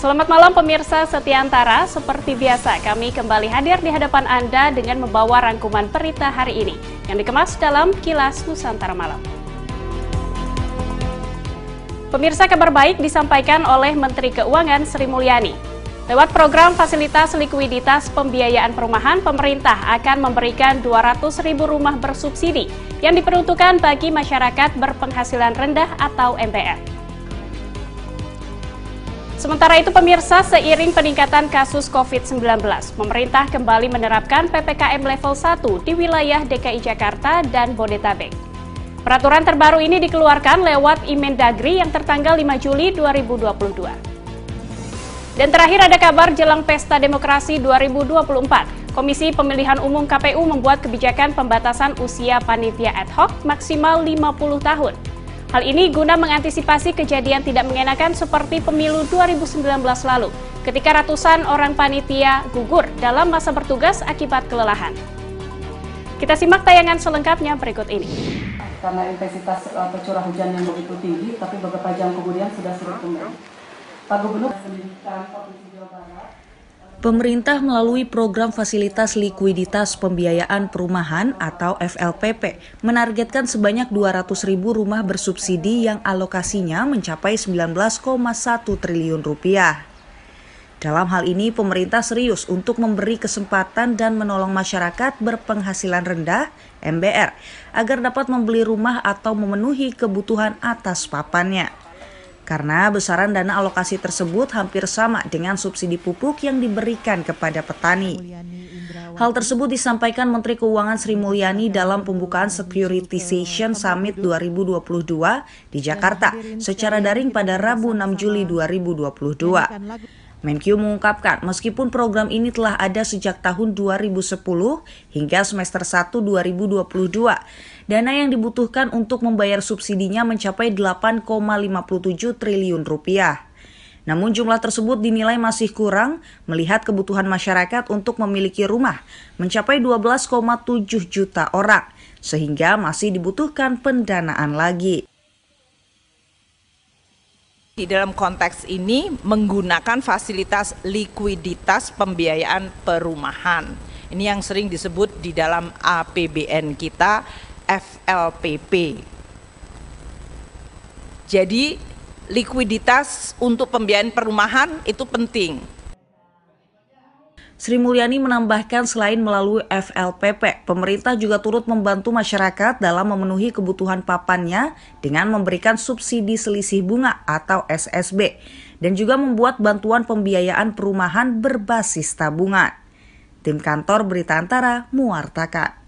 Selamat malam pemirsa Setiantara, seperti biasa kami kembali hadir di hadapan Anda dengan membawa rangkuman berita hari ini yang dikemas dalam Kilas Nusantara Malam. Pemirsa, kabar baik disampaikan oleh Menteri Keuangan Sri Mulyani. Lewat program fasilitas likuiditas pembiayaan perumahan, pemerintah akan memberikan 200.000 rumah bersubsidi yang diperuntukkan bagi masyarakat berpenghasilan rendah atau MBR. Sementara itu pemirsa, seiring peningkatan kasus COVID-19, pemerintah kembali menerapkan PPKM level 1 di wilayah DKI Jakarta dan Bodetabek. Peraturan terbaru ini dikeluarkan lewat Imendagri yang tertanggal 5 Juli 2022. Dan terakhir ada kabar jelang Pesta Demokrasi 2024. Komisi Pemilihan Umum KPU membuat kebijakan pembatasan usia panitia ad hoc maksimal 50 tahun. Hal ini guna mengantisipasi kejadian tidak mengenakan seperti pemilu 2019 lalu, ketika ratusan orang panitia gugur dalam masa bertugas akibat kelelahan. Kita simak tayangan selengkapnya berikut ini. Karena intensitas curah hujan yang begitu tinggi, tapi beberapa jam kemudian sudah surut kembali. Pak Gubernur Pendidikan Provinsi Jawa Barat. Pemerintah melalui program fasilitas likuiditas pembiayaan perumahan atau FLPP menargetkan sebanyak 200.000 rumah bersubsidi yang alokasinya mencapai 19,1 triliun rupiah. Dalam hal ini pemerintah serius untuk memberi kesempatan dan menolong masyarakat berpenghasilan rendah (MBR) agar dapat membeli rumah atau memenuhi kebutuhan atas papannya. Karena besaran dana alokasi tersebut hampir sama dengan subsidi pupuk yang diberikan kepada petani. Hal tersebut disampaikan Menteri Keuangan Sri Mulyani dalam pembukaan Securitization Summit 2022 di Jakarta secara daring pada Rabu 6 Juli 2022. Menkyu mengungkapkan meskipun program ini telah ada sejak tahun 2010 hingga semester 1 2022, dana yang dibutuhkan untuk membayar subsidinya mencapai 8,57 triliun rupiah. Namun jumlah tersebut dinilai masih kurang melihat kebutuhan masyarakat untuk memiliki rumah mencapai 12,7 juta orang, sehingga masih dibutuhkan pendanaan lagi. Di dalam konteks ini menggunakan fasilitas likuiditas pembiayaan perumahan. Ini yang sering disebut di dalam APBN kita FLPP. Jadi likuiditas untuk pembiayaan perumahan itu penting. Sri Mulyani menambahkan selain melalui FLPP, pemerintah juga turut membantu masyarakat dalam memenuhi kebutuhan papannya dengan memberikan subsidi selisih bunga atau SSB dan juga membuat bantuan pembiayaan perumahan berbasis tabungan. Tim Kantor Berita Antara mewartakan.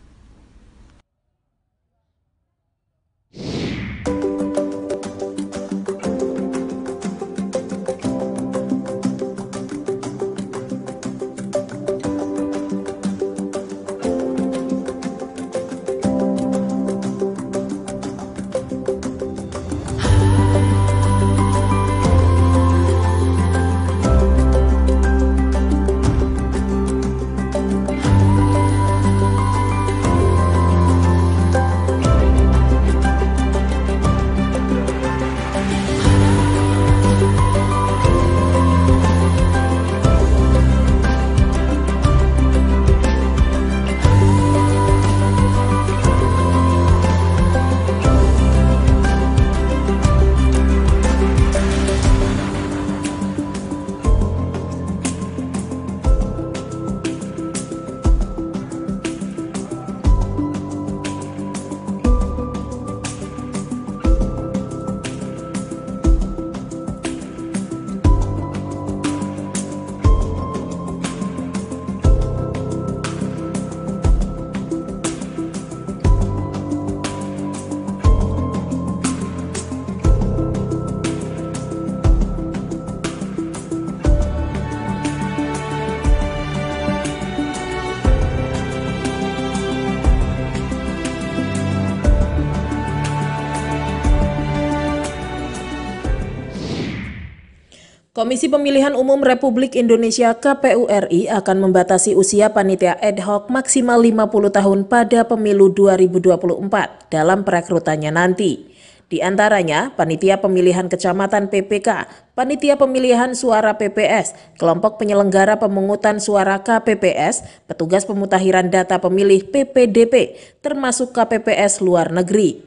Komisi Pemilihan Umum Republik Indonesia (KPU RI) akan membatasi usia panitia ad hoc maksimal 50 tahun pada pemilu 2024 dalam perekrutannya nanti. Di antaranya, Panitia Pemilihan Kecamatan PPK, Panitia Pemilihan Suara PPS, Kelompok Penyelenggara Pemungutan Suara KPPS, Petugas Pemutahiran Data Pemilih PPDP, termasuk KPPS luar negeri.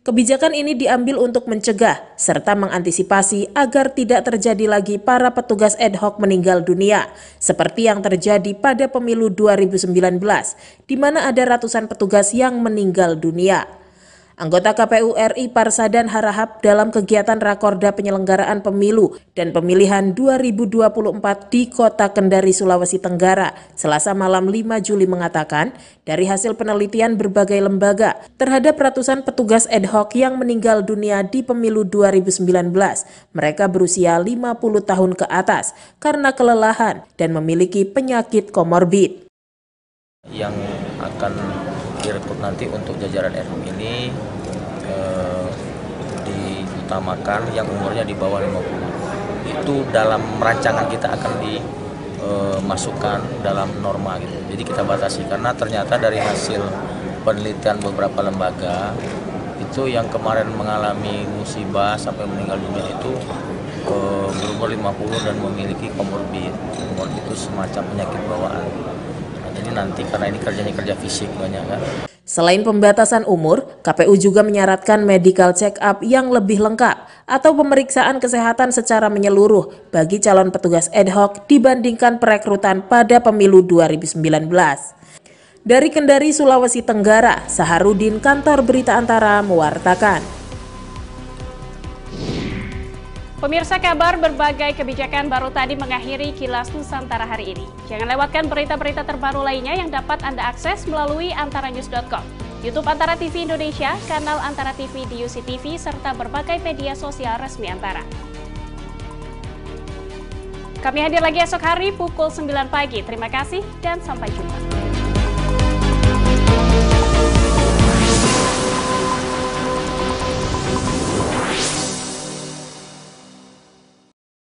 Kebijakan ini diambil untuk mencegah serta mengantisipasi agar tidak terjadi lagi para petugas ad hoc meninggal dunia, seperti yang terjadi pada pemilu 2019, di mana ada ratusan petugas yang meninggal dunia. Anggota KPU RI Parsadan Harahap dalam kegiatan Rakorda Penyelenggaraan Pemilu dan Pemilihan 2024 di Kota Kendari, Sulawesi Tenggara, Selasa malam 5 Juli mengatakan, dari hasil penelitian berbagai lembaga terhadap ratusan petugas ad hoc yang meninggal dunia di Pemilu 2019, mereka berusia 50 tahun ke atas karena kelelahan dan memiliki penyakit komorbid. Yang akan direkrut nanti untuk jajaran RI ini diutamakan yang umurnya di bawah 50. Itu dalam rancangan kita akan dimasukkan dalam norma gitu. Jadi kita batasi karena ternyata dari hasil penelitian beberapa lembaga itu yang kemarin mengalami musibah sampai meninggal dunia itu berumur 50 dan memiliki komorbid. Komorbid itu semacam penyakit bawaan. Jadi nanti karena ini kerja fisik banyak kan. Selain pembatasan umur, KPU juga menyaratkan medical check-up yang lebih lengkap atau pemeriksaan kesehatan secara menyeluruh bagi calon petugas ad hoc dibandingkan perekrutan pada pemilu 2019. Dari Kendari, Sulawesi Tenggara, Saharudin, Kantor Berita Antara mewartakan. Pemirsa, kabar berbagai kebijakan baru tadi mengakhiri Kilas Nusantara hari ini. Jangan lewatkan berita-berita terbaru lainnya yang dapat Anda akses melalui antaranews.com, YouTube Antara TV Indonesia, kanal Antara TV di UCTV, serta berbagai media sosial resmi Antara. Kami hadir lagi esok hari pukul 9 pagi. Terima kasih dan sampai jumpa.